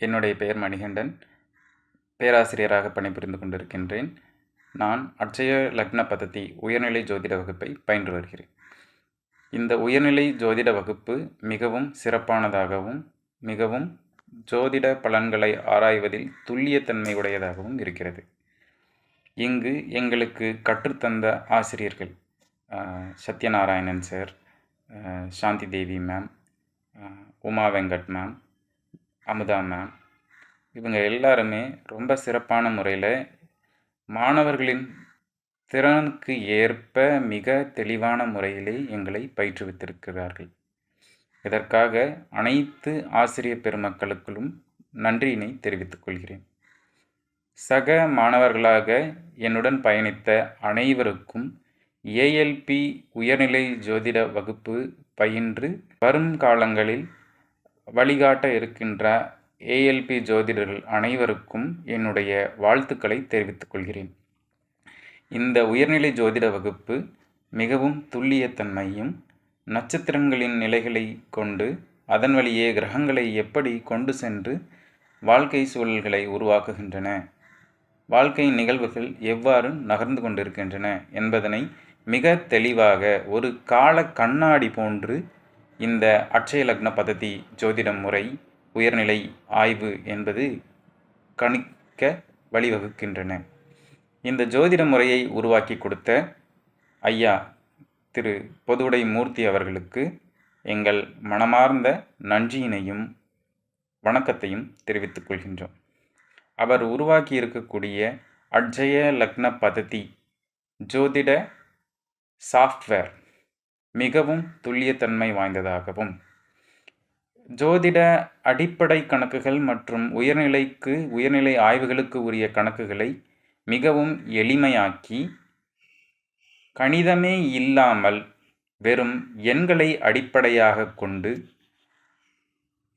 என்னுடைய பெயர் மணிகண்டன். பேராசிரியராக பணிபுரிந்து கொண்டிருக்கின்றேன். நான் அட்சய லக்ன பத்ததி உயர்நிலை ஜோதிட வகுப்பை பயின்று வருகிறேன். இந்த உயர்நிலை ஜோதிட வகுப்பு மிகவும் சிறப்பானதாகவும், மிகவும் ஜோதிட பலன்களை ஆராய்வதில் துல்லியத்தன்மை உடையதாகவும் இருக்கிறது. இங்கு எங்களுக்கு கற்றுத்தந்த ஆசிரியர்கள் Sathyanarayanan sir, Shanthi Devi ma'am, Uma Venkat ma'am, Amudha ma'am, இவங்க எல்லாருமே ரொம்ப சிறப்பான முறையில் மாணவர்களின் திறனுக்கு ஏற்ப மிக தெளிவான முறையிலே எங்களை பயிற்றுவித்திருக்கிறார்கள். இதற்காக அனைத்து ஆசிரியர் பெருமக்களுக்கும் நன்றியினை தெரிவித்துக் கொள்கிறேன். சக மாணவர்களாக என்னுடன் பயணித்த அனைவருக்கும் ஏஎல்பி உயர்நிலை ஜோதிட வகுப்பு பயின்று வரும் காலங்களில் வழிகாட்ட இருக்கின்ற ஏஎல்பி ஜோதிடர்கள் அனைவருக்கும் என்னுடைய வாழ்த்துக்களை தெரிவித்துக் கொள்கிறேன். இந்த உயர்நிலை ஜோதிட வகுப்பு மிகவும் துல்லியத்தன்மையும், நட்சத்திரங்களின் நிலைகளை கொண்டு அதன் வழியே கிரகங்களை எப்படி கொண்டு சென்று வாழ்க்கை சூழல்களை உருவாக்குகின்றன, வாழ்க்கை நிகழ்வுகள் எவ்வாறு நகர்ந்து கொண்டிருக்கின்றன என்பதனை மிக தெளிவாக ஒரு கால கண்ணாடி போன்று இந்த அட்சய லக்ன பத்ததி ஜோதிட முறை உயர்நிலை ஆய்வு என்பது கணிக்க வழிவகுக்கின்றன. இந்த ஜோதிட முறையை உருவாக்கி கொடுத்த ஐயா திரு பொதுவுடை மூர்த்தி அவர்களுக்கு எங்கள் மனமார்ந்த நன்றியினையும் வணக்கத்தையும் தெரிவித்துக் கொள்கின்றோம். அவர் உருவாக்கி இருக்கக்கூடிய அட்சய லக்ன பத்ததி ஜோதிட சாஃப்ட்வேர் மிகவும் துல்லியத்தன்மை வாய்ந்ததாகவும், ஜோதிட அடிப்படை கணக்குகள் மற்றும் உயர்நிலை ஆய்வுகளுக்கு உரிய கணக்குகளை மிகவும் எளிமையாக்கி, கணிதமே இல்லாமல் வெறும் எண்களை அடிப்படையாக கொண்டு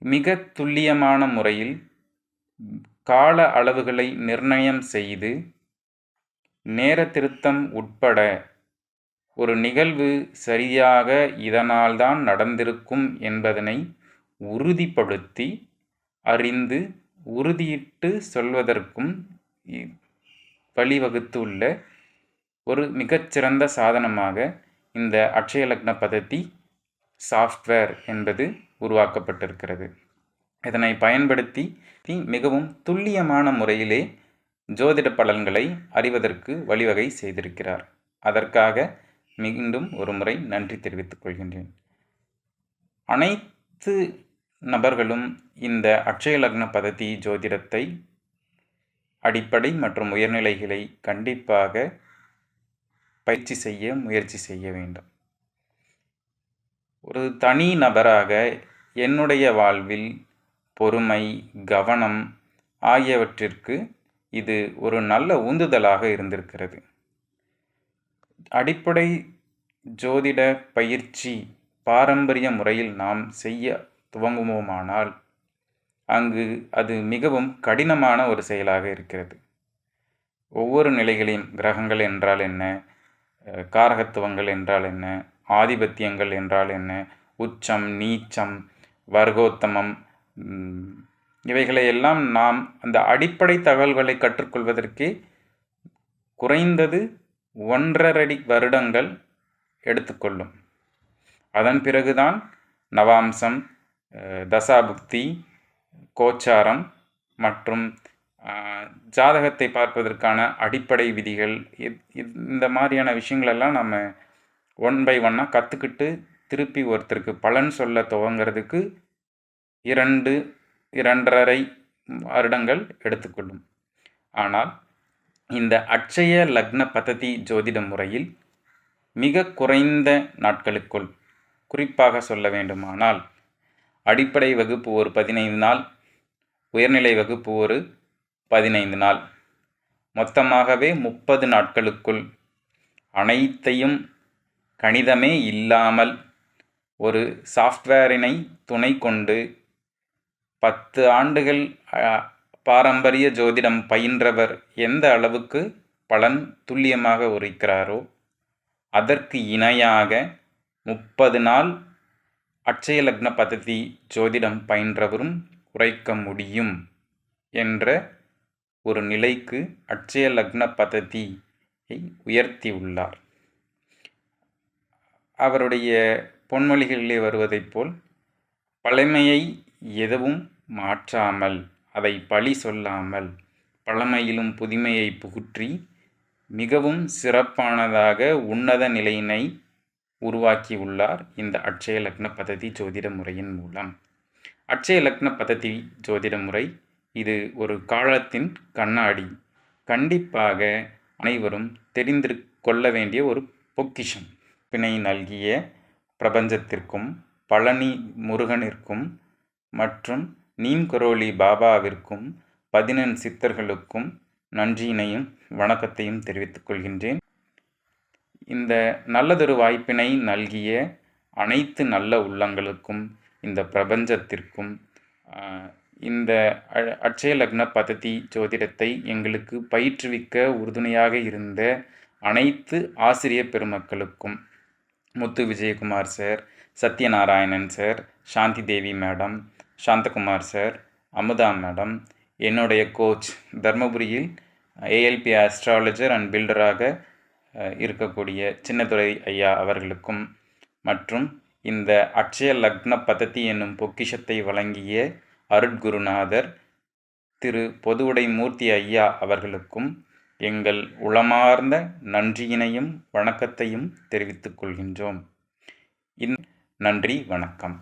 மிக துல்லியமான முறையில் கால அளவுகளை நிர்ணயம் செய்து, நேர திருத்தம் உட்பட ஒரு நிகழ்வு சரியாக இதனால்தான் நடந்திருக்கும் என்பதனை உறுதிப்படுத்தி அறிந்து உறுதியிட்டு சொல்வதற்கும் வழிவகுத்துள்ள ஒரு மிகச்சிறந்த சாதனமாக இந்த அட்சய லக்ன பத்ததி சாஃப்ட்வேர் என்பது உருவாக்கப்பட்டிருக்கிறது. இதனை பயன்படுத்தி மிகவும் துல்லியமான முறையிலே ஜோதிட பலன்களை அறிவதற்கு வழிவகை செய்திருக்கிறார். அதற்காக மீண்டும் ஒரு முறை நன்றி தெரிவித்துக் கொள்கின்றேன். அனைத்து நபர்களும் இந்த அட்சய லக்ன பத்ததி ஜோதிடத்தை அடிப்படை மற்றும் உயர்நிலைகளை கண்டிப்பாக பயிற்சி செய்ய முயற்சி செய்ய வேண்டும். ஒரு தனி நபராக என்னுடைய வாழ்வில் பொறுமை, கவனம் ஆகியவற்றிற்கு இது ஒரு நல்ல உந்துதலாக இருந்திருக்கிறது. அடிப்படை ஜோதிட பயிற்சி பாரம்பரிய முறையில் நாம் செய்ய துவங்குவோமானால் அங்கு அது மிகவும் கடினமான ஒரு செயலாக இருக்கிறது. ஒவ்வொரு நிலைகளையும், கிரகங்கள் என்றால் என்ன, காரகத்துவங்கள் என்றால் என்ன, ஆதிபத்தியங்கள் என்றால் என்ன, உச்சம், நீச்சம், வர்க்கோத்தமம், இவைகளையெல்லாம் நாம் அந்த அடிப்படை தகவல்களை கற்றுக்கொள்வதற்கே குறைந்தது 1.5 வருடங்கள் எடுத்துக்கொள்ளும். அதன் பிறகுதான் நவாம்சம், தசாபுக்தி, கோச்சாரம் மற்றும் ஜாதகத்தை பார்ப்பதற்கான அடிப்படை விதிகள், இந்த மாதிரியான விஷயங்களெல்லாம் நம்ம 1 by 1 கற்றுக்கிட்டு திருப்பி ஒருத்தருக்கு பலன் சொல்ல துவங்கிறதுக்கு 2.5 வருடங்கள் எடுத்துக்கொள்ளும். ஆனால் இந்த அட்சய லக்ன பத்ததி ஜோதிட முறையில் மிக குறைந்த நாட்களுக்குள், குறிப்பாக சொல்ல வேண்டுமானால் அடிப்படை வகுப்பு ஒரு 15 நாள், உயர்நிலை வகுப்பு ஒரு 15 நாள், மொத்தமாகவே 30 நாட்களுக்குள் அனைத்தையும் கணிதமே இல்லாமல் ஒரு சாஃப்ட்வேரினை துணை கொண்டு 10 ஆண்டுகள் பாரம்பரிய ஜோதிடம் பயின்றவர் எந்த அளவுக்கு பலன் துல்லியமாக உரைக்கிறாரோ அதற்கு இணையாக 30 நாள் அட்சய லக்ன பத்ததி ஜோதிடம் பயின்றவரும் உரைக்க முடியும் என்ற ஒரு நிலைக்கு அட்சய லக்ன பததியை உயர்த்தியுள்ளார். அவருடைய பொன்மொழிகளிலே வருவதைப் போல் பழமையை எதுவும் மாற்றாமல், அதை பழி சொல்லாமல், பழமையிலும் புதுமையை புகுற்றி மிகவும் சிறப்பானதாக உன்னத நிலையினை உருவாக்கியுள்ளார் இந்த அட்சய லக்ன பததி ஜோதிட முறையின் மூலம். அட்சய லக்ன பததி ஜோதிட முறை இது ஒரு காலத்தின் கண்ணாடி. கண்டிப்பாக அனைவரும் தெரிந்து கொள்ள வேண்டிய ஒரு பொக்கிஷம். பிணை நல்கிய பிரபஞ்சத்திற்கும், பழனி முருகனிற்கும் மற்றும் நீம்கரோலி பாபாவிற்கும் 11 சித்தர்களுக்கும் நன்றியினையும் வணக்கத்தையும் தெரிவித்துக் கொள்கின்றேன். இந்த நல்லதொரு வாய்ப்பினை நல்கிய அனைத்து நல்ல உள்ளங்களுக்கும், இந்த பிரபஞ்சத்திற்கும், இந்த அட்சய லக்ன பததி ஜோதிடத்தை எங்களுக்கு பயிற்றுவிக்க உறுதுணையாக இருந்த அனைத்து ஆசிரியர் பெருமக்களுக்கும், Muthu Vijayakumar sir, Sathyanarayanan sir, Shanthi Devi madam, Shanthakumar sir, Amudha madam, என்னுடைய கோச் தர்மபுரியில் ஏஎல்பி ஆஸ்ட்ராலஜர் அண்ட் பில்டராக இருக்கக்கூடிய சின்னதுரை ஐயா அவர்களுக்கும், மற்றும் இந்த அட்சய லக்ன பததி என்னும் பொக்கிஷத்தை வழங்கிய அருட்குருநாதர் திரு பொதுவுடை மூர்த்தி ஐயா அவர்களுக்கும் எங்கள் உளமார்ந்த நன்றியினையும் வணக்கத்தையும் தெரிவித்துக் கொள்கின்றோம். நன்றி, வணக்கம்.